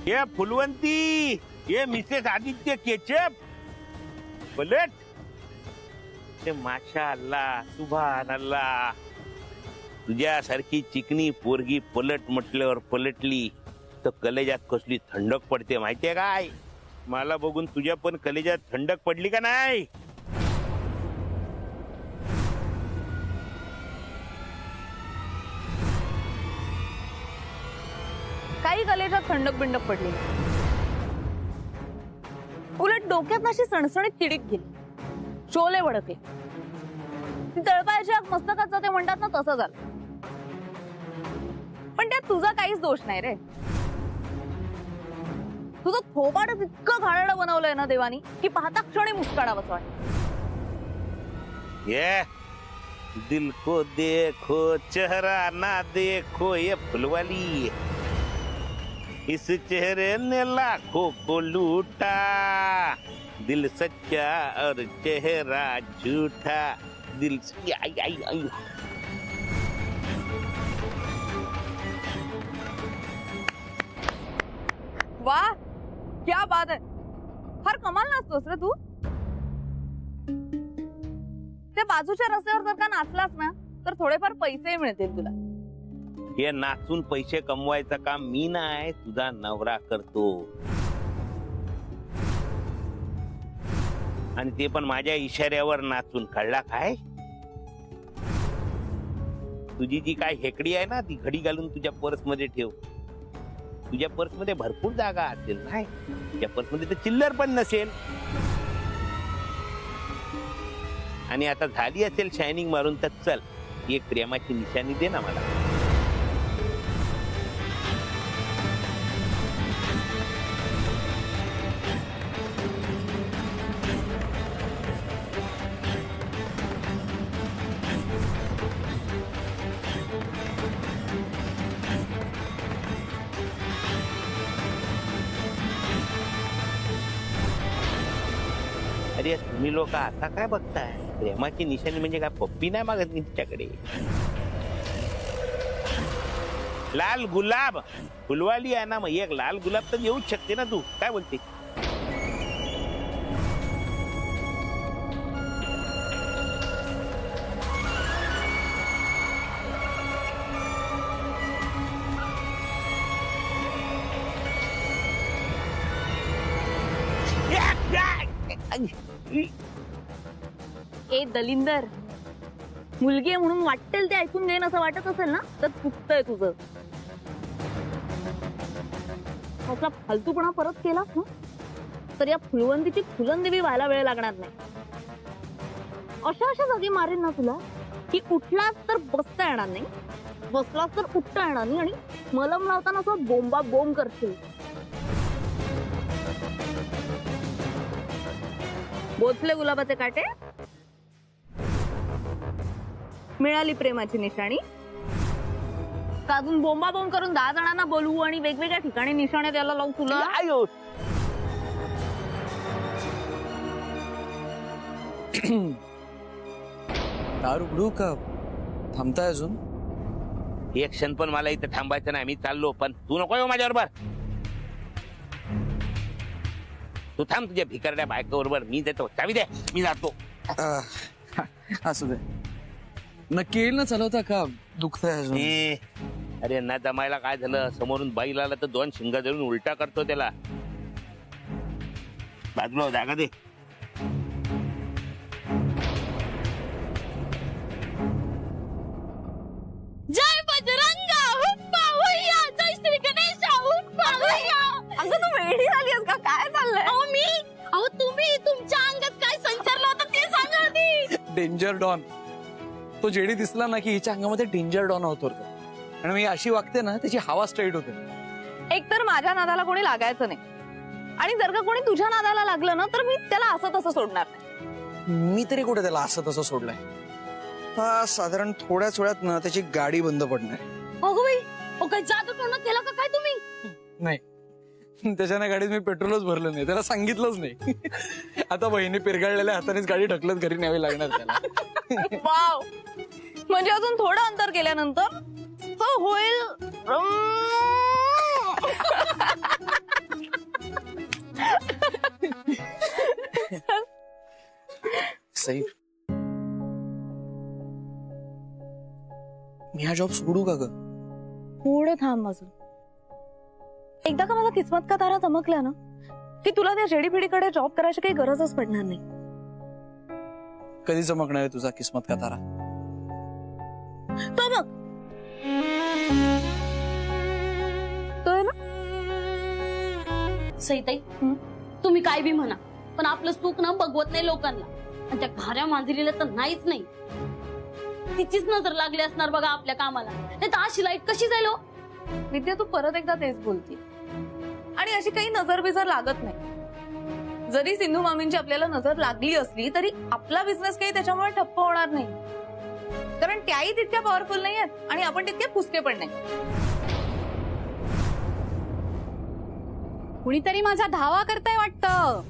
ये फुलवंती, ये Mrs Aditya ketchup पलट. ते माशा अल्लाह, सुभान अल्लाह. तुझ्यासारखी चिकनी पोरगी पलट म्हटल्यावर पलटली तर कलेजात कसली थंडक पडते माहितीये काय? मला बघून तुझ्या पण कलेजात थंडक पडली का नाही? काही कलेजात थंडक बिंडक पडली, उलट डोक्यात अशी सणसणीत तिडीक गेली, शोले भडकले. ती तळपायाची आग मस्तकात जाते म्हणतात ना, तसं झालं. पण त्यात तुझा काहीच दोष नाही रे. तुझं थोबाडच इतकं घाणेरडं बनवलंय ना देवानी की पाहता क्षणी मुस्काडावंच वाटतं. ये दिल को देखो चेहरा ना देखो ये फुलवाली, इस चेहरे ने लाखों को लूटा, दिल सच्चा और चेहरा झूठा. दिल आई आई आई. वाह, क्या बात है. फार कमाल नाचतोस रे तू. त्या बाजूच्या रस्त्यावर जर का नाचलास ना तर थोडेफार पैसे मिळतील तुला. हे नाचून पैसे कमवायचं काम मी नाही, तुझा नवरा करतो. आणि ते पण माझ्या इशाऱ्यावर नाचून. कळला काय? तुझी जी काय हेकडी आहे ना ती घडी घालून तुझ्या पर्स मध्ये ठेव. तुझ्या पर्स मध्ये भरपूर जागा असेल नाही, त्या पर्स मध्ये तर चिल्लर पण नसेल. आणि आता झाली असेल शायनिंग मारून तर चल एक प्रेमाची निशाणी दे ना मला. अरे तुम्ही लोक आता काय बघताय? प्रेमाची निशाणी म्हणजे काय पप्पी नाही मागत मी तिच्याकडे. लाल गुलाब फुलवाली आहे ना, मग एक लाल गुलाब तर देऊच शकते ना तू. काय बोलते? ए दलिंदर, मुलगी आहे म्हणून वाटेल ते ऐकून घेईन असं वाटत असेल ना तर चुकतंय तुझं. आपला फालतूपणा परत केलास ना तर या फुलवंतीची फुलंदेवी व्हायला वेळ लागणार नाही. अशा जागी मारेन ना तुला की उठलास तर बसता येणार नाही, बसलास तर उठता येणार नाही, आणि मलम लावताना असं बोंबा बोंब करशील. बोचले गुलाबाचे काटे, मिळाली प्रेमाची निशाणी. का अजून बोंबा बोंब करून 10 जणांना बोलवू आणि वेगवेगळ्या ठिकाणी निशाणे द्यायला लावू तुला? दार उघडू का थांबताय अजून? एक क्षण पण मला इथं थांबायचं नाही. मी चाललो, पण तू नको येऊ माझ्याबरोबर. तू थांब तुझ्या भिकारड्या बायकोबरोबर. मी देतो चावी दे, मी जातो. असू दे. नक्की येईल ना चालवता का? दुखतंय अजून? अरे ना जमायला काय झालं, समोरून बैल आला तर 2 शिंगा धरून उलटा करतो त्याला. बाजूला जागा दे. जय बजरंगा हुप्पा हुय्या, जय श्री गणेशा हुप्पा हुय्या. अगं तू वेडी झालीस का? काय चाललंय? तुम्ही तुमच्या अंगात काय संचारलं होतं ते सांगा आधी. Danger don. तो जेडी दिसला ना की हिच्या अंगामध्ये डेंजर डॉन होतो, आणि मी अशी वागते ना त्याची हवा स्ट्रेट होते. एकतर माझ्या नादाला कोणी लागायचं नाही, आणि जर का कोणी तुझ्या नादाला लागलं ना तर मी त्याला असं तसं सोडणार नाही. मी तरी कुठे त्याला असं तसं सोडलंय? हा साधारण थोड्याच वेळात ना त्याची गाडी बंद पडणार. अगं बाई, काय जादू टोना केला का काय तुम्ही? नाही, त्याच्याने गाडीत मी पेट्रोलच भरलं नाही, त्याला सांगितलंच नाही. आता बहिणी पिरगाळलेल्या हातानेच गाडी ढकलत घरी न्यावी लागणार त्याला. वाव, म्हणजे अजून थोडं अंतर गेल्यानंतर तो होईल. सई, मी हा जॉब सोडू का ग? थोडं थांब अजून. एकदा का माझा किस्मत का तारा चमकला ना की तुला त्या जेडीपीडीकडे जॉब करायची काही गरजच पडणार नाही. कधी चमकणार आहे तुझा किस्मत का तारा? तो बघ, तो आहे ना. सईताई, तुम्ही काय बी म्हणा, पण आपलं सुख ना बघवत नाही लोकांना. आणि त्या घाऱ्या मांजरीला तर नाहीच नाही. तिचीच नजर लागली असणार बघा आपल्या कामाला, नाही तर अशी लाईट कशी जाईल हो? विद्या, तू परत एकदा तेच बोलती. आणि अशी काही नजर बिजर लागत नाही. जरी सिंधू मामींची आपल्याला नजर लागली असली तरी आपला बिझनेस काही त्याच्यामुळे ठप्प होणार नाही. कारण त्याही तितक्या पॉवरफुल नाही आहेत आणि आपण तितके फुसके पण नाही. कुणीतरी माझा धावा करताय वाटतं.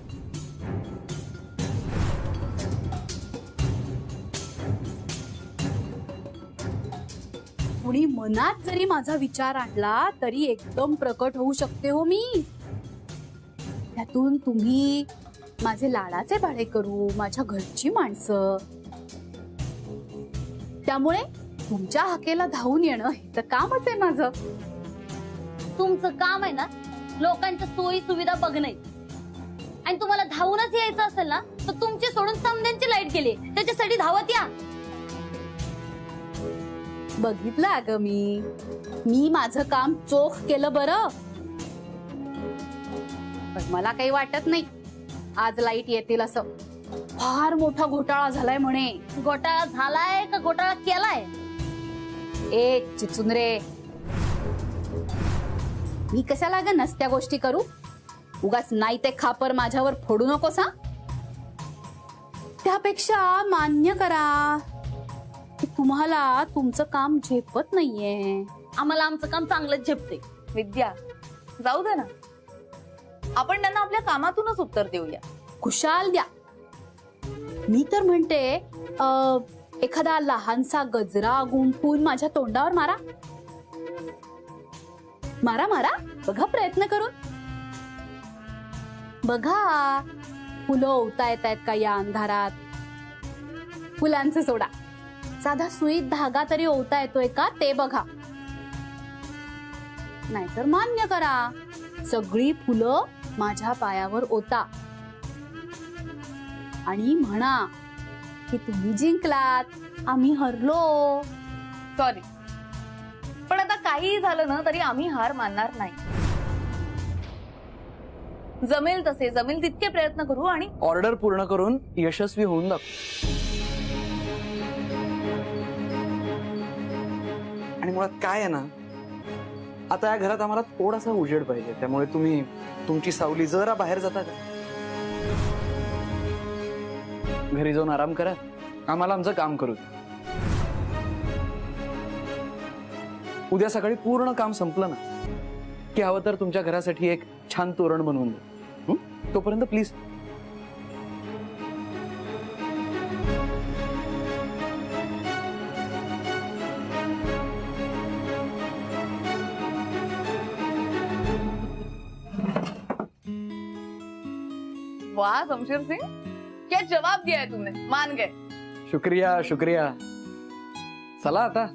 कुणी मनात जरी माझा विचार आणला तरी एकदम प्रकट होऊ शकते हो मी. त्यातून तुम्ही माझे लाडाचे भाडेकरू, माझ्या घरची माणसं. त्यामुळे तुमच्या हाकेला धावून येणं हे तर कामच आहे माझं. तुमचं काम आहे ना लोकांच्या सोयी सुविधा बघणे. आणि तुम्हाला धावूनच यायचं असेल ना तर तुमची सोडून समद्यांची लाईट गेली, त्याच्यासाठी धावत या. बघितलं अगं मी माझं काम चोख केलं बरं. पण मला काही वाटत नाही आज लाईट येतील असं. फार मोठा घोटाळा झालाय म्हणे. घोटाळा झालाय का घोटाळा केलाय? एक चिचून रे, मी कशाला ग नसत्या गोष्टी करू? उगाच नाही ते खापर माझ्यावर फोडू नकोस हा. त्यापेक्षा मान्य करा की तुम्हाला तुमचं काम झेपत नाहीये. आम्हाला आमचं काम चांगलंच झेपते. विद्या, जाऊ दे ना, आपण त्यांना आपल्या कामातूनच उत्तर देऊया. खुशाल द्या. मी तर म्हणते एखादा लहानसा गजरा गुंफून माझ्या तोंडावर मारा. मारा मारा, बघा प्रयत्न करून. बघा फुलं ओवता येत आहेत का या अंधारात. फुलांचं सोडा, साधा सुईत धागा तरी ओवता येतोय का ते बघा. नाहीतर मान्य करा सगळी फुलं माझ्या पायावर ओता आणि म्हणा की तुम्ही जिंकलात, आम्ही हरलो. सॉरी, पण आता काही झालं ना तरी आम्ही हार मानणार नाही. जमेल तसे, जमेल तितके प्रयत्न करू आणि ऑर्डर पूर्ण करून यशस्वी होऊन दाखव. आणि मुळात काय आहे ना, आता या घरात आम्हाला थोडासा उजेड पाहिजे. त्यामुळे तुम्ही तुमची सावली जरा बाहेर जाता का? घरी जाऊन आराम करा, आम्हाला आमचं काम करू द्या. उद्या सकाळी पूर्ण काम संपलं ना की हवं तर तुमच्या घरासाठी एक छान तोरण बनवून द्या. तोपर्यंत प्लीज. वाह शमशेर सिंह, क्या जवाब दिया है तुमने, मान गए. शुक्रिया शुक्रिया. चला आता,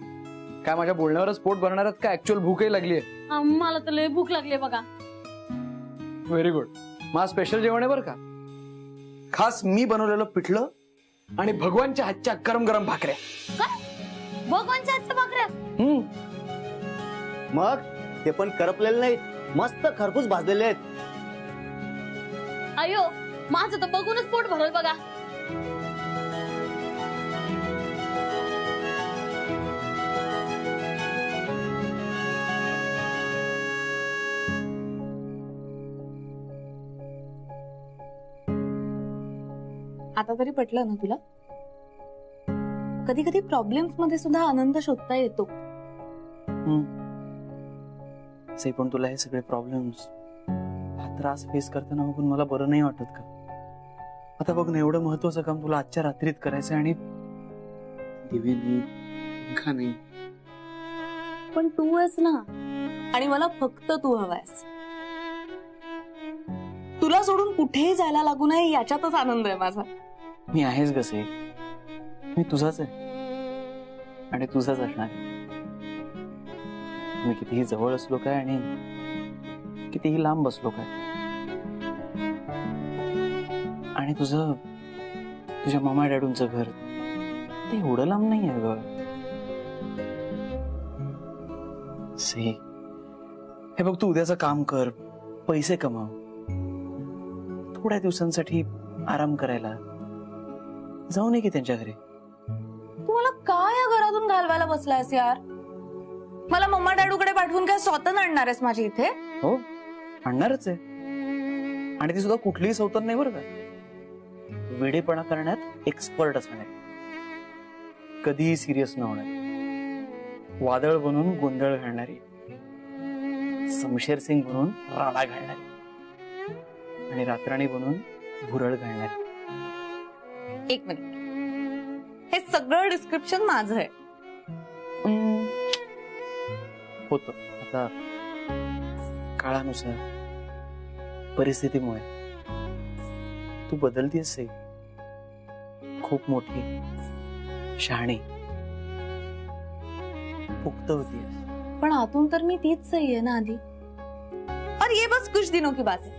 काय माझ्या बोलण्यावरच पोट भरणार आहेत का ऍक्च्युअल भूकही लागली आहे? मला तर लय भूक लागली बघा. Very good. माझं स्पेशल जेवण आहे बरं का. खास मी बनवलेलं पिठलं आणि भगवानच्या हातच्या गरम गरम भाकऱ्या. काय भगवानच्या हातच्या भाकऱ्या? मग ते पण करपलेले नाहीत, मस्त खरपूस भाजलेले आहेत. अयो, माझं तर बघूनच पोट भरल बघा. आता तरी पटलं ना तुला? कधी कधी प्रॉब्लेम्स मध्ये सुद्धा आनंद शोधता येतो. से पण तुला हे सगळे प्रॉब्लेम्स, हा त्रास फेस करताना बघून मला बरं नाही वाटत का? आता बघ ना, एवढं महत्वाचं काम तुला आजच्या रात्रीत करायचं आणि दिवे नाही, पंखा नाही. पण तू आहेस ना, आणि मला फक्त तू हवायस. तुला सोडून कुठेही जायला लागू नये याच्यातच आनंद आहे माझा. मी आहेच कसे, मी तुझाच आहे आणि तुझाच असणार. मी कितीही जवळ असलो काय आणि कितीही लांब बसलो काय, आणि तुझ्या मामा डॅडूंचं घर ते एवढं लांब नाही आहे ग. से हे बघ, तू उद्याचं काम कर, पैसे कमाव, थोड्या दिवसांसाठी आराम करायला जाऊ नये की त्यांच्या घरी. तुम्हाला काय या घरातून घालवायला बसलायस यार? मला मम्मा डॅडूकडे पाठवून काय स्वतः आणणार आहेस माझी इथे? हो, आणणारच आहे, आणि ती सुद्धा कुठलीही सौतन नाही बरं का. वेडेपणा करण्यात एक्सपर्ट असणार, कधीही सिरियस न होणार, वादळ बनून गोंधळ घालणारी, शमशेर सिंग बनून राडा घालणारी आणि रात्राणी बनून भुरळ घालणारी. एक मिनिट, हे सगळं डिस्क्रिप्शन माझं आहे. होतं आता काळानुसार, परिस्थितीमुळे तू बदलतीयस, खूप मोठी, शहाणी, पुख्त होतीयस. पण आतून तर मी तीच सही आहे ना आधी. और ये बस कुछ दिनों की बात है.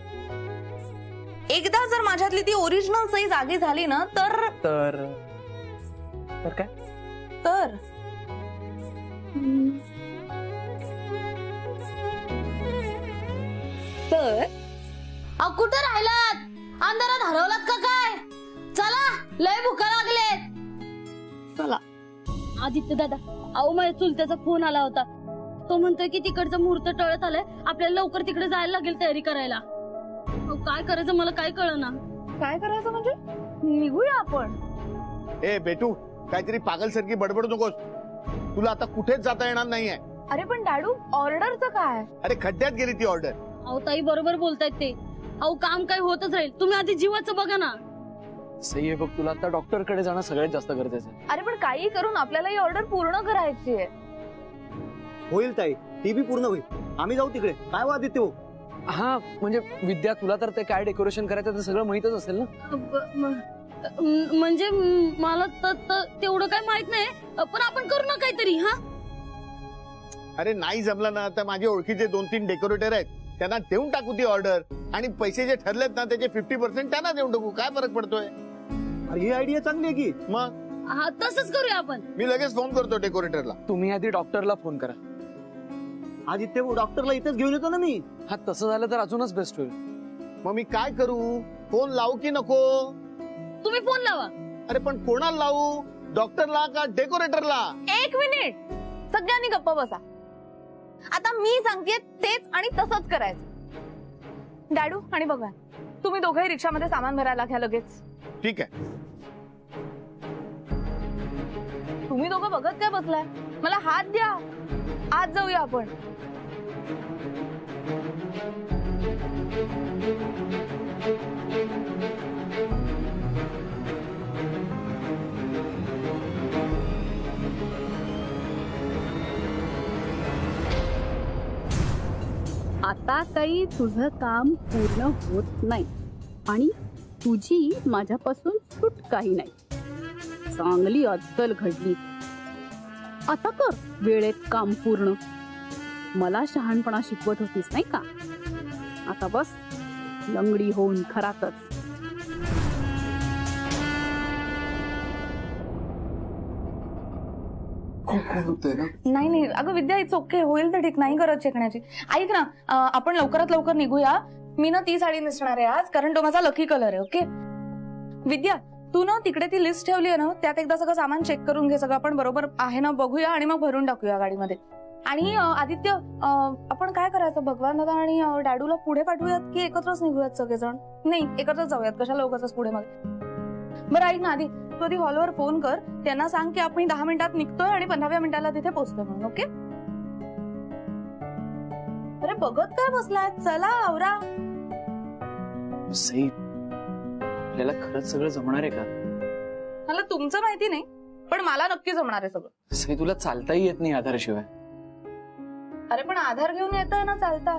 एकदा जर माझ्यातली ती ओरिजिनल सही जागी झाली ना तर तर काय तर तर अहो कुठे राहिलात? अंधारात हरवलात का काय? चला, लय भुका लागलेत. चला. आदित्य दादा, अहो माझ्या चुलत्याचा फोन आला होता. तो म्हणतोय की तिकडचा मुहूर्त टळत आलाय, आपल्याला लवकर तिकडे जायला लागेल तयारी करायला. अहो काय करायचं मला काय कळना. काय करायचं म्हणजे? निघूया आपण. ए बेटू, काहीतरी पागलसारखी बडबडू नकोस. तुला आता कुठेच जाता येणार नाहीये. अरे पण डॅडू, ऑर्डरचं काय? अरे खड्ड्यात गेली ती ऑर्डर. अहो ताई बरोबर बोलतायत ते. अहो काम काय होतच राहील, तुम्ही आधी जीवाचं बघा ना. सही आहे बघ, तुला आता डॉक्टरकडे जाणं सगळ्यात जास्त गरजेचं आहे. अरे पण काही करून आपल्याला ही ऑर्डर पूर्ण करायची आहे. होईल ताई, ती बी पूर्ण होईल. आम्ही जाऊ तिकडे, काय हो आदित्य भाऊ? हा म्हणजे विद्या, तुला तर ते काय डेकोरेशन करायचं ते सगळं माहितच असेल ना. म्हणजे मला तेवढं काय माहित नाही, पण आपण करू ना काहीतरी. हा अरे नाही जमलं ना तर माझे ओळखीचे 2-3 डेकोरेटर आहेत, त्यांना देऊन टाकू ती ऑर्डर, आणि पैसे जे ठरलेत ना त्याचे 50% त्यांना देऊन टाकू. काय फरक पडतोय? अरे ही आयडिया चांगली आहे की. मग हा तसंच करूया आपण. मी लगेच फोन करतो डेकोरेटरला. तुम्ही आधी डॉक्टरला फोन करा. आदित्य भाऊ, डॉक्टरला इथेच घेऊन येतो ना मी. हा तसं झालं तर अजूनच बेस्ट होईल. मग मी काय करू? फोन लावू की नको? तुम्ही फोन लावा. अरे पण कोणाला लावू? डॉक्टरला का डेकोरेटरला? एक मिनिट, सगळ्यांनी गप्प बसा. आता मी सांगते तेच आणि तसंच करायचं. डॅडू आणि भगवान, तुम्ही दोघंही रिक्षामध्ये सामान भरायला घ्या लगेच. ठीक आहे. तुम्ही दोघं बघत काय बसलाय? मला हात द्या, आज जाऊया आपण. आता काही तुझं काम पूर्ण होत नाही आणि तुझी माझ्यापासून सुटकाही नाही. चांगली अद्दल घडली. आता कर वेळेत काम पूर्ण. मला शहाणपणा शिकवत होतीस नाही का? आता बस लंगडी होऊन खरातच. नाही नाही अगं विद्या, इट्स ओके, होईल तर ठीक, नाही गरज शिकण्याची. ऐक ना, आपण लवकरात लवकर निघूया. मी ना ती साडी नेसणार आहे आज, कारण तो माझा लकी कलर आहे. ओके विद्या, तू ना तिकडे ती लिस्ट ठेवली आहे ना, त्यात एकदा सगळं सामान चेक करून घे, सगळं आपण बरोबर आहे ना बघूया आणि मग भरून टाकूया गाडीमध्ये. आणि आदित्य, आपण काय करायचं, भगवान दादा आणि डॅडूला पुढे पाठवूयात की एकत्रच निघूयात सगळेजण? नाही, एकत्रच जाऊयात, कशाला उगाच पुढे मागे. बरं ऐक ना, आधी तू आधी हॉलवर फोन कर, त्यांना सांग की आपण 10 मिनिटात निघतोय आणि 15व्या मिनिटाला तिथे पोहोचतोय म्हणून. ओके? अरे बघत काय बसलाय, चला आवरा. सई, आपल्याला खरंच सगळं जमणार आहे का? मला तुमचं माहिती नाही, पण मला नक्की जमणार आहे सगळं. सई, तुला चालताही येत नाही आधाराशिवाय. अरे पण आधार घेऊन येतोय ना चालता,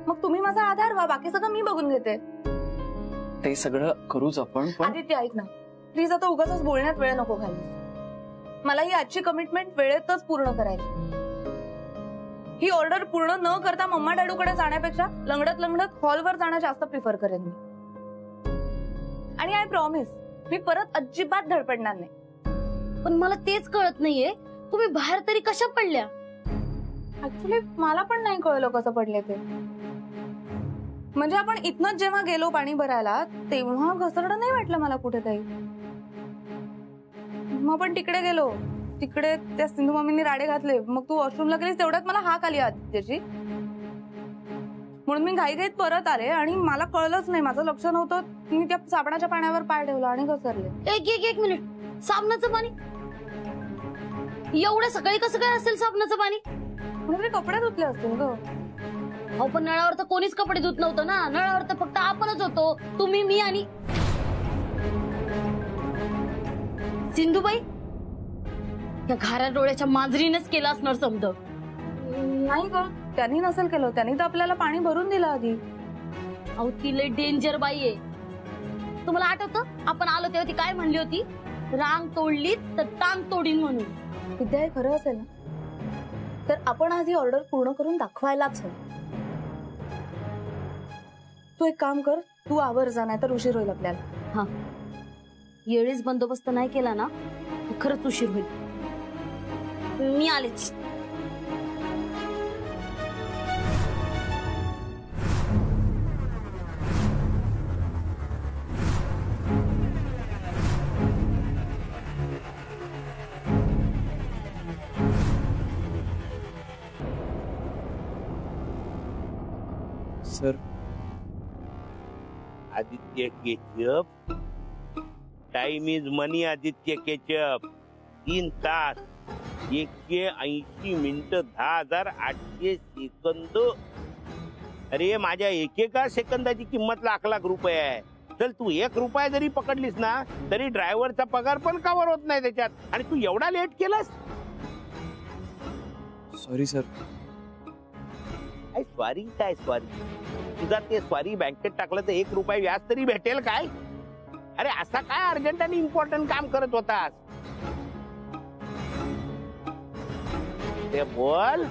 मग तुम्ही माझा आधार व्हा, बाकी सगळं मी बघून घेते. ते सगळं करूच आपण, पण आदित्य ऐक ना, प्लीज आता उगाच बोलण्यात वेळ नको घालू. मला ही आजची कमिटमेंट वेळेतच पूर्ण करायची. ही ऑर्डर पूर्ण न करता मम्मा डॅडूकडे जाण्यापेक्षा लंगडत हॉलवर जाणं जास्त प्रिफर करेन मी. आणि आय प्रॉमिस मी परत अजिबात धडपडणार नाही. पण मला तेच कळत नाहीये, तुम्ही बाहेर तरी कशा पडल्या? ऍक्च्युली मला पण नाही कळलं कसं पडले ते. म्हणजे आपण इथनच जेव्हा गेलो पाणी भरायला तेव्हा घसरडं नाही वाटलं मला कुठे काही. मग आपण तिकडे गेलो, तिकडे त्या सिंधू मामींनी राडे घातले, मग तू वॉशरूमला गेलीस तेवढ्यात मला हाक आली आदित्यची. म्हणून मी घाईघाईत परत आले आणि मला कळलंच नाही, माझं लक्ष नव्हतं. मी त्या साबणाच्या पाण्यावर पाय ठेवला आणि घसरले. एक मिनिट, साबणाचं पाणी? एवढ्या सकाळी कसं काय असेल साबणाचं पाणी? म्हणजे कपडे धुतले असतील ग. अहो पण नळावर तर कोणीच कपडे धुत नव्हतं ना. नळावर तर फक्त आपणच होतो, तुम्ही, मी आणि सिंधुबाई. त्या घाऱ्या डोळ्याच्या मांजरीनेच केलं असणार समज. नाही ग, त्यांनी नसेल केलं. त्यांनी तर आपल्याला पाणी भरून दिलं आधी. अहो ती लय डेंजर बाई आहे. तुम्हाला आठवतं आपण आलो तेव्हा ती काय म्हणली होती? रांग तोडली तर टांग तोडीन म्हणून. विद्या हे खरं असेल ना तर आपण आज ही ऑर्डर पूर्ण करून दाखवायलाच हवं. तू एक काम कर, तू आवर जा, नाही तर उशीर होईल आपल्याला. हा, येळीच बंदोबस्त नाही केला ना खरंच उशीर होईल. मी आलेच. Sir Aditya ketchup, time is money. Aditya ketchup 3 तास 180 मिनिटं 10,800 सेकंद. अरे माझ्या एकेका सेकंदाची किंमत लाख रुपये आहे. चल तू 1 रुपया जरी पकडलीस ना तरी ड्रायव्हरचा पगार पण कव्हर होत नाही त्याच्यात. आणि तू एवढा लेट केलास. Sorry sir. काय स्वारी काय स्वारी? तुझा ते स्वारी बँकेत टाकलं तर 1 रुपया व्याज तरी भेटेल काय? अरे असा काय अर्जंट आणि इम्पॉर्टंट काम करत होतास? ते बोल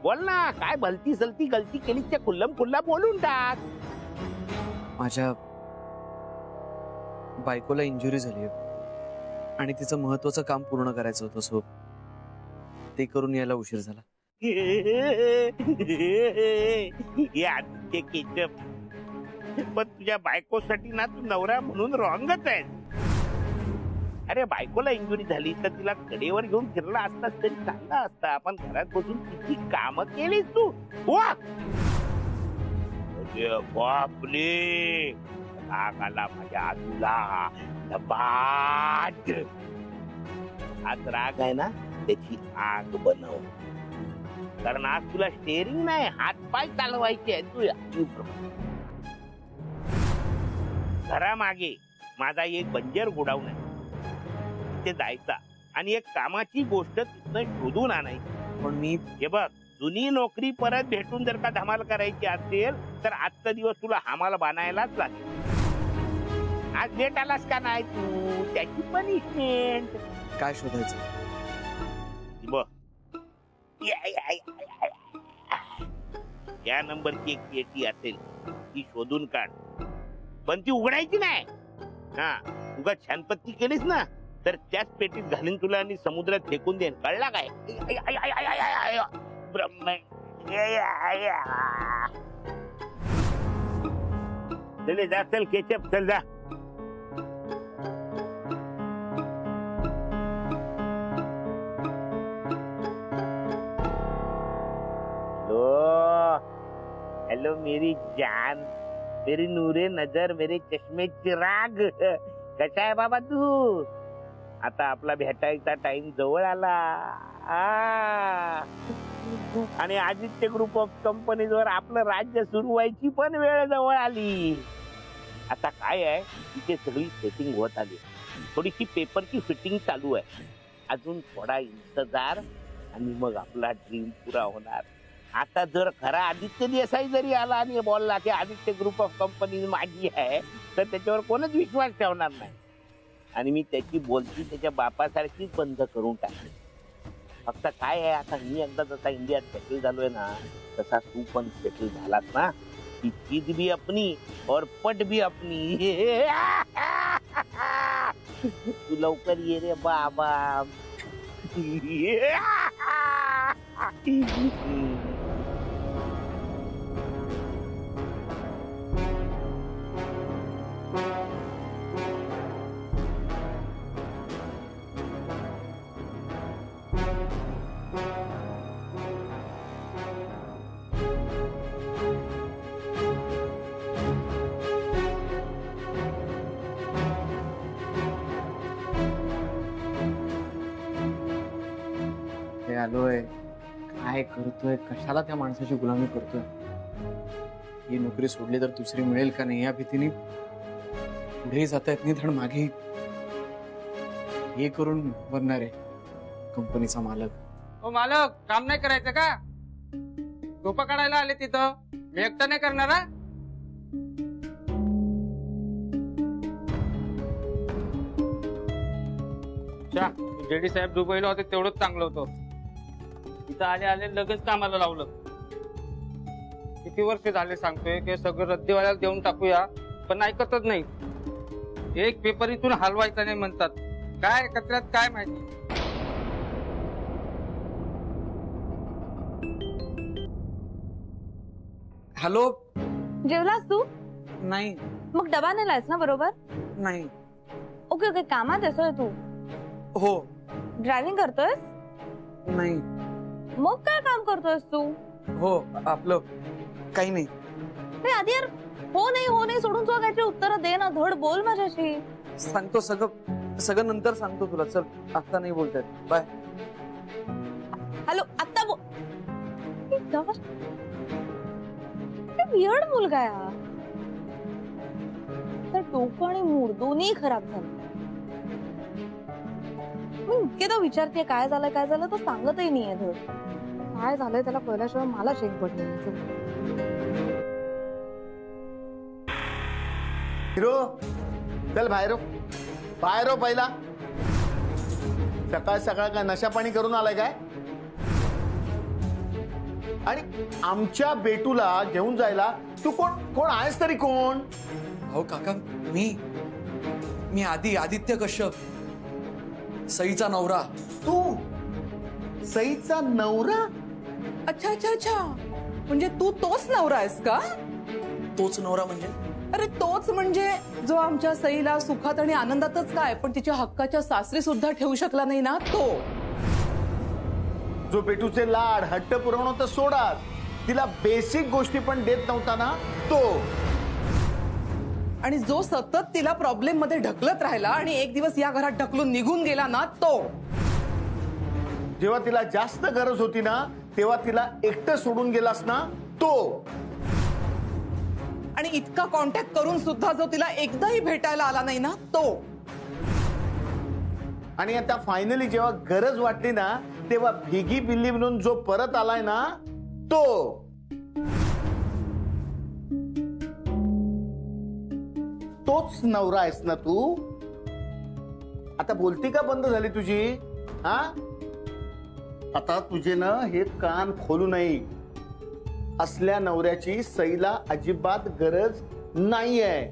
बोल ना, काय भलती सलती गलती केलीस त्या खुल्लम खुल्ला बोलून टाक. माझ्या बायकोला इंजुरी झाली आणि तिचं महत्वाचं काम पूर्ण करायचं होतं, सो ते करून यायला उशीर झाला. हे आदित्य केचप, पण तुझ्या बायकोसाठी ना तू नवरा म्हणून रॉंगच आहे. अरे बायकोला इंजुरी झाली तर तिला कडेवर घेऊन फिरला असतास तरी चालला असता. आपण घरात बसून किती काम केलीस तू. वा बापरे, राग आला माझ्या आजूला धबाट. आज राग आहे ना त्याची आग बनव. कारण आज तुला स्टेअरिंग नाही हात पाय चालवायचे आहे. तू घरामागे माझा एक बंजर गोडाऊन आहे, तिथे जायचा आणि एक कामाची गोष्ट तिथनं शोधून आणायची. पण मी हे बघ, जुनी नोकरी परत भेटून जर का धमाल करायची असेल तर आजचा दिवस तुला हमाल बांधायलाच लागेल. आज लेट आलास का नाही तू, त्याची पनिशमेंट. काय शोधायचं? बघ या नंबरची एक पेटी असेल ती शोधून काढ, पण ती उघडायची नाही. हा उगा छानपत्ती केलीस ना तर त्याच पेटीत घालीन तुला आणि समुद्रात फेकून देईन. कळला काय? ब्रह्म चले जा, चल केचप चल जा. हेलो मेरी जान, मेरी नूरे नजर, मेरे चष्मे चिराग, कसा आहे बाबा तू? आता आपला भेटायचा टाइम जवळ आला. आणि आदित्य ग्रुप ऑफ कंपनीजवर आपलं राज्य सुरू व्हायची पण वेळ जवळ आली. आता काय आहे, तिथे सगळी सेटिंग होत आली, थोडीशी पेपरची फिटिंग चालू आहे. अजून थोडा इंतजार आणि मग आपला ड्रीम पुरा होणार. आता जर खरा आदित्य देसाई जरी आला आणि बोलला की आदित्य ग्रुप ऑफ कंपनी माझी आहे तर त्याच्यावर कोणच विश्वास ठेवणार नाही. आणि मी त्याची बोलती त्याच्या बापासारखीच बंद करून टाकली. फक्त काय आहे, आता मी एकदा जसा इंडियात सेटल झालोय ना, तसा तू पण सेटल झालास ना, की चीज भी अपनी और पट भी अपनी. तू लवकर ये रे बाबा. हे आलोय, काय करतोय, कशाला त्या माणसाची गुलामी करतोय. ही नोकरी सोडली तर दुसरी मिळेल का नाही या भीतीने पुढे जाता येत नाही, धड मागे हे करून बनणार आहे कंपनीचा मालक. ओ मालक, काम नाही करायचं का? झोपा काढायला आले तिथं, मी एकटा नाही करणार. जेडी साहेब दुबईला होते तेवढंच चांगलं होतं. तिथं आले आले लगेच कामाला लावलं. किती वर्ष झाले सांगतोय की सगळं रद्दीवाल्याला देऊन टाकूया, पण ऐकतच नाही. एक पेपर इथून हलवायचा नाही म्हणतात. काय कचऱ्यात काय माहिती. हॅलो. जेवलास तू? नाही मग डबा नेलायस ना बरोबर? नाही. ओके ओके, कामात येतोय तू? हो. ड्रायव्हिंग करतोयस? नाही. मग काय काम करतोयस तू? हो, आपलं काही नाही. आधी यार, हो नाही सोडून तुला काहीतरी उत्तर दे ना, धड बोल माझ्याशी. सांगतो, सगळं नंतर सांगतो तुला. चल, आता नाही बोलतायत. बाय. हॅलो, आता बोल. वियर्ड मुलगा आहे. तर डोकं आणि मूड दोन्ही खराब झालं. मी इतकेदा विचारते काय झालं तर सांगतही नाहीये धड. काय झालंय त्याला कळल्याशिवाय मला शेक पडली. हिरो, चल बाहेर बाहेर पहिला. सकाळ सकाळ काय नशा पाणी करून आलाय काय? आणि आमच्या बेटूला घेऊन जायला तू कोण आहेस तरी कोण? हो काका, मी आदित्य कश्यप, सईचा नवरा. तू सईचा नवरा? अच्छा अच्छा अच्छा, म्हणजे तू तोच नवरा आहेस का? तोच नवरा म्हणजे? अरे तोच म्हणजे जो आमच्या सईला सुखात आणि आनंदातच काय, पण तिच्या हक्काच्या सासरी सुद्धा ठेवू शकला नाही ना, तो. जो बेटूचे लाड हट्ट पुरवणं तर सोडा, तिला बेसिक गोष्टी पण देत नव्हता ना, तो. आणि जो सतत तिला प्रॉब्लेम मध्ये ढकलत राहिला आणि एक दिवस या घरात ढकलून निघून गेला ना, तो. जेव्हा तिला जास्त गरज होती ना, तेव्हा तिला एकटं सोडून गेलास ना, तो. आणि इतका कॉन्टॅक्ट करून सुद्धा जो तिला एकदाही भेटायला आला नाही ना, तो. आणि आता फायनली जेव्हा गरज वाटली ना, तेव्हा भिगी बिल्ली म्हणून जो परत आलाय ना, तो. तोच नवरा आहेस ना तू? आता बोलती का बंद झाली तुझी? हा, आता तुझे ना हे कान खोलू नये. असल्या नवऱ्याची सईला अजिबात गरज नाहीये.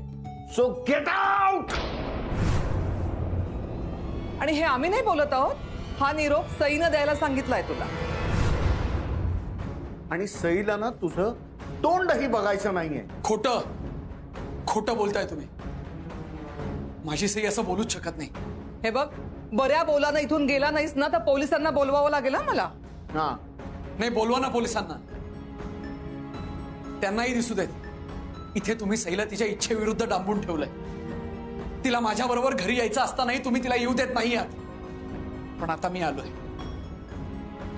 So get out. आणि हे आम्ही नाही बोलत आहोत, हा निरोप सईनं द्यायला सांगितलाय तुला. आणि सईला ना तुझं तोंडही बघायचं नाहीये. खोटं बोलताय तुम्ही. माझी सई असं बोलूच शकत नाही. हे बघ, बऱ्या बोलानं इथून गेला नाहीस ना, तर पोलिसांना बोलवावं लागेल ना मला. हा, नाही, बोलवा ना पोलिसांना. त्यांनाही दिसू देत. इथे तुम्ही सईला तिच्या इच्छेविरुद्ध डांबून ठेवलंय. तिला माझ्या बरोबर घरी यायचं असतानाही तुम्ही तिला येऊ देत नाही आहात. पण आता मी आलोय.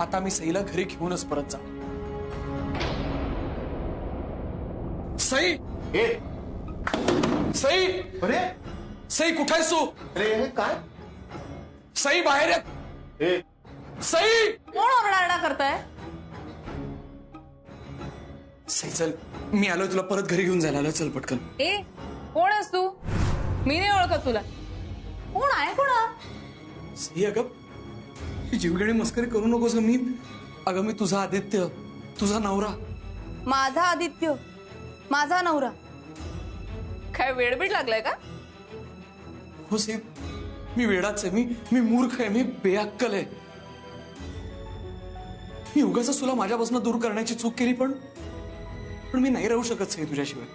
आता मी सईला घरी घेऊनच परत जा. सई, सई, अरे सई कुठे आहेस तू? अरे हे काय? सई बाहेर ये. सई, कोण ओरडारडा करताय? सई चल, मी आलोय तुला परत घरी घेऊन जायला. चल पटकन. कोण आहेस तू? मी नाही ओळखत तुला. कोण आहे कोणा? सई अगं जीवघेणी मस्करी करू नकोस. अगं मी तुझा आदित्य, तुझा नवरा. माझा आदित्य, माझा नवरा? काय वेडबीड लागलाय का? हो सई, मी वेडाच आहे. मी मूर्ख आहे, मी बेअक्कल आहे. मी उगाच तुला माझ्यापासून दूर करण्याची चूक केली, पण मी नाही राहू शकत सई तुझ्याशिवाय.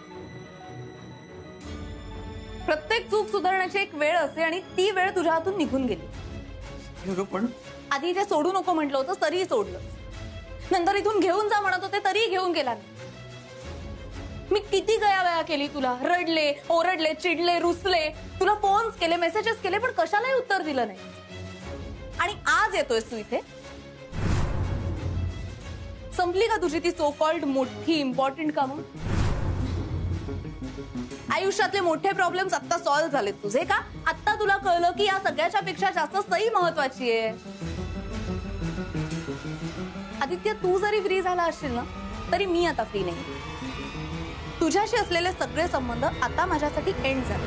प्रत्येक चूक सुधारण्याची एक वेळ असते आणि ती वेळ तुझ्या हातून निघून गेली. अगं पण आधी ते सोडू नको म्हटलं होतं तरीही सोडलं. नंतर इथून घेऊन जा म्हणत होते तरीही घेऊन गेला नाही. मी किती गयावया केली तुला, रडले, ओरडले, चिडले, रुसले, तुला फोन्स केले, मेसेजेस केले, पण कशालाही उत्तर दिलं नाही. आणि आज येतोयस तू इथे. संपली का तुझी ती सो कॉल्ड मोठी इम्पॉर्टंट कामं? आयुष्यातले मोठे प्रॉब्लेम्स आता सॉल्व्ह झालेत तुझे का? आता तुला कळलं की या सगळ्याच्या पेक्षा जास्त सई महत्वाची आहे. आदित्य, तू जरी फ्री झाला असशील ना तरी मी आता फ्री नाही. तुझ्याशी असलेले सगळे संबंध आता माझ्यासाठी एंड झाले.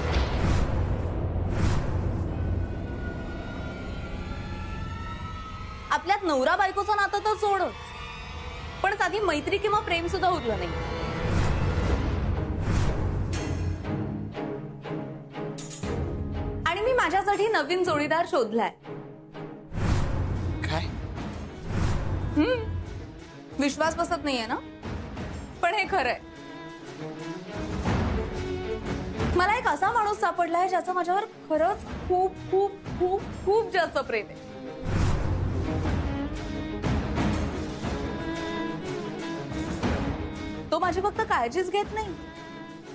आपल्यात नवरा बायकोचं नातं तर सोडच, पण साधी मैत्री किंवा प्रेम सुद्धा उरलं नाही. आणि मी माझ्यासाठी नवीन जोडीदार शोधलाय. काय? विश्वास बसत नाहीये ना, पण हे खरंय. मला एक असा माणूस सापडलाय ज्याचं माझ्यावर खरंच खूप खूप खूप खूप जास्त प्रेम आहे. तो माझी फक्त काळजीच घेत नाही,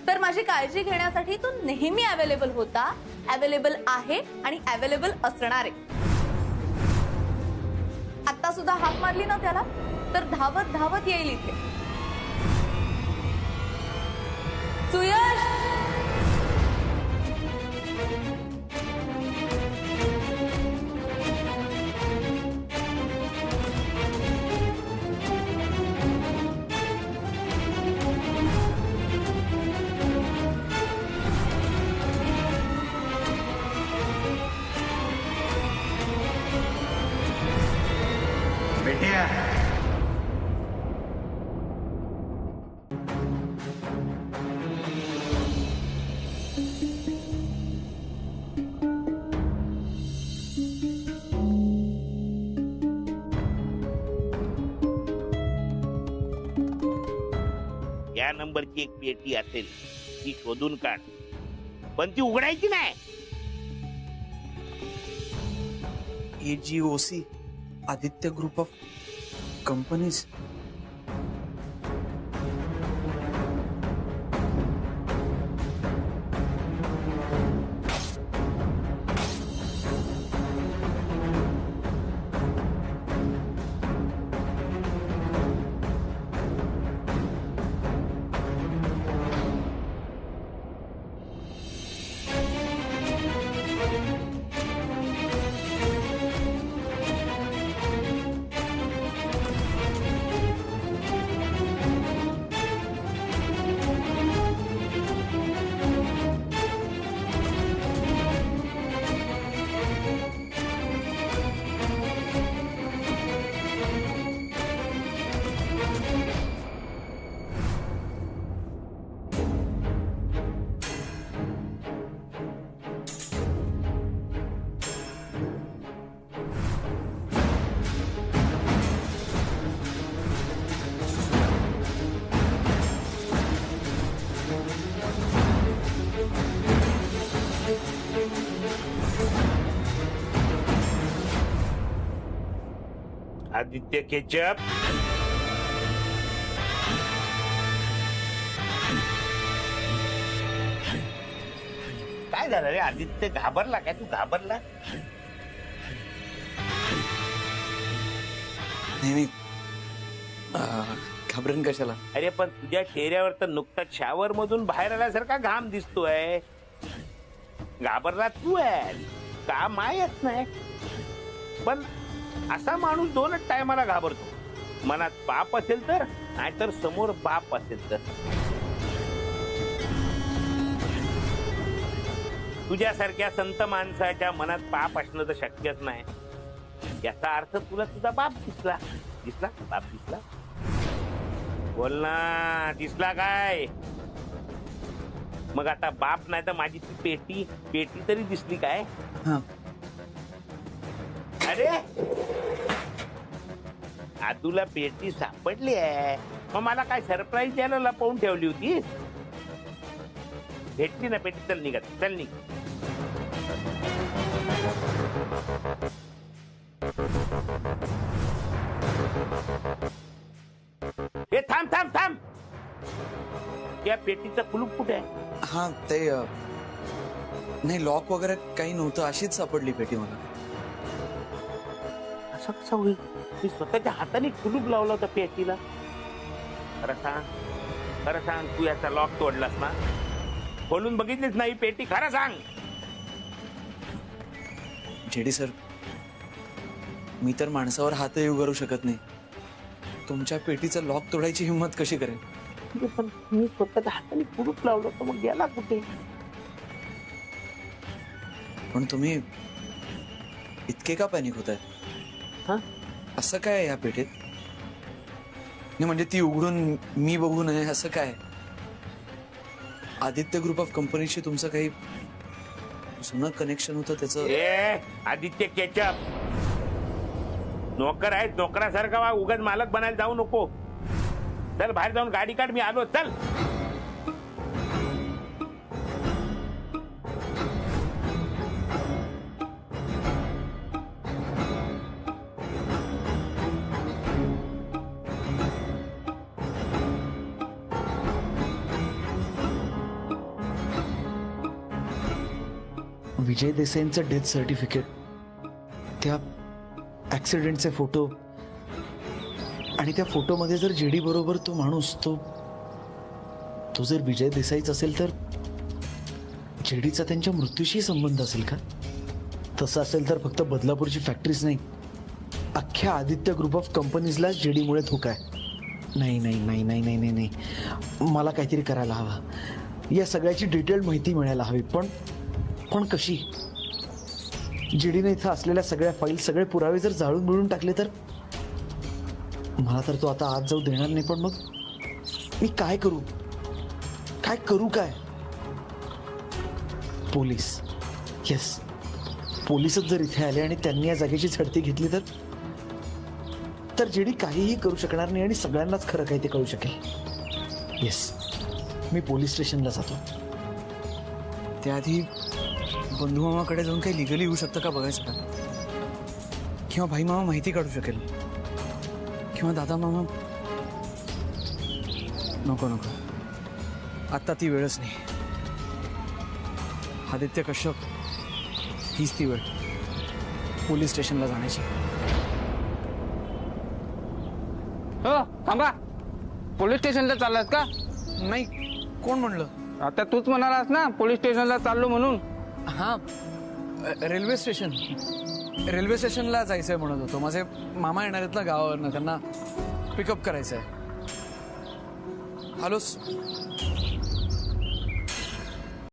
तर माझी काळजी घेण्यासाठी तो नेहमी अवेलेबल होता, अवेलेबल आहे आणि अवेलेबल असणार आहे. आता सुद्धा हाक मारली ना त्याला तर धावत धावत येईल इथे. सुयश, बेटिया, या नंबरची एक पेटी असेल ती शोधून काढ, पण ती उघडायची नाही. AGOC, Aditya group of companies. Aditya ketchup, काय झालं रे? आदित्य घाबरला काय? तू घाबरला? नाही, घाबरण कशाला? अरे पण तुझ्या चेहऱ्यावर तर नुकताच शावर मधून बाहेर आल्यासारखा घाम दिसतोय. घाबरला तू आहे का माहित नाही, पण असा माणूस दोनच टायमाला घाबरतो. मनात पाप असेल तर, नाहीतर समोर बाप असेल तर. तुझ्यासारख्या संत माणसाच्या मनात पाप असणं तर शक्यच नाही. याचा अर्थ तुला तुझा बाप दिसला. दिसला बाप दिसला? बोल ना, दिसला काय? मग आता बाप नाही तर माझी ती पेटी पेटी तरी दिसली काय? हा. अरे आदूला पेटी सापडली आहे. मग मला काय सरप्राईज द्यायला लपवून ठेवली होती? भेटली ना पेटी. चल निघत, चल निघ. हे थांब थांब थांब. या पेटीचं कुलूप कुठे आहे? हा ते नाही, लॉक वगैरे काही नव्हतं, अशीच सापडली पेटी मला. असं कसं होईल? मी स्वतःच्या हाताने कुलूप लावला होता पेटीला. खरं सांग, खरं सांग, तू याचा लॉक तोडलास ना? खोलून बघितलीच नाही पेटी? खरं सांग. जेडी सर, मी तर माणसावर हातही उगारू शकत नाही. तुमच्या पेटीचं लॉक तोडायची हिंमत कशी करेल? पण मी स्वतःच्या हाताने कुलूप लावलं होतं, मग गेला कुठे? पण तुम्ही इतके का पॅनिक होत आहे? हा? असं काय आहे या पेटीत? नाही म्हणजे ती उघडून मी बघू नये असं काय? आदित्य ग्रुप ऑफ कंपनीशी तुमचं काही जुनं कनेक्शन होतं त्याचं? ए आदित्य केचप, नोकर आहेत, नोकरासारखा वा. उगाच मालक बनायला जाऊ नको. चल बाहेर जाऊन गाडी काढ, मी आलो. चल. विजय देसाईंचं डेथ सर्टिफिकेट, त्या ऍक्सिडेंटचे फोटो, आणि त्या फोटोमध्ये जर जेडी बरोबर तो माणूस, तो जर विजय देसाईच असेल तर जेडीचा त्यांच्या मृत्यूशी संबंध असेल का? तसं असेल तर फक्त बदलापूरची फॅक्टरीच नाही, अख्ख्या आदित्य ग्रुप ऑफ कंपनीजला जेडीमुळे धोका आहे. नाही नाही नाही नाही नाही नाही नाही, मला काहीतरी करायला हवं. या सगळ्याची डिटेल माहिती मिळायला हवी. पण कशी? जेडीने इथं असलेल्या सगळ्या फाईल, सगळे पुरावे जर जाळून मिळून टाकले तर? मला तर तो आता आत जाऊ देणार नाही. पण मग मी काय करू? काय पोलीस, येस, पोलीसच जर इथे आले आणि त्यांनी या जागेची झडती घेतली तर जेडी काहीही करू शकणार नाही आणि सगळ्यांनाच खरं काही ते कळू शकेल. येस, मी पोलीस स्टेशनला जातो. त्याआधी बंधू मामाकडे जाऊन काही लिगली होऊ शकतं का बघायचं का? किंवा भाई मामा माहिती काढू शकेल, किंवा दादा मामा. नको नको, आता ती वेळच नाही. आदित्य कश्यप, हीच ती वेळ पोलीस स्टेशनला जाण्याची. हो थांबा, पोलीस स्टेशनला चाललात का? नाही, कोण म्हणलं? आता तूच म्हणालास ना पोलीस स्टेशनला चाललो म्हणून. हा, रेल्वे स्टेशनला जायचंय म्हणत होतो. माझे मामा येणार आहेत ना गावावरनं, त्यांना पिकअप करायचंय. हॅलो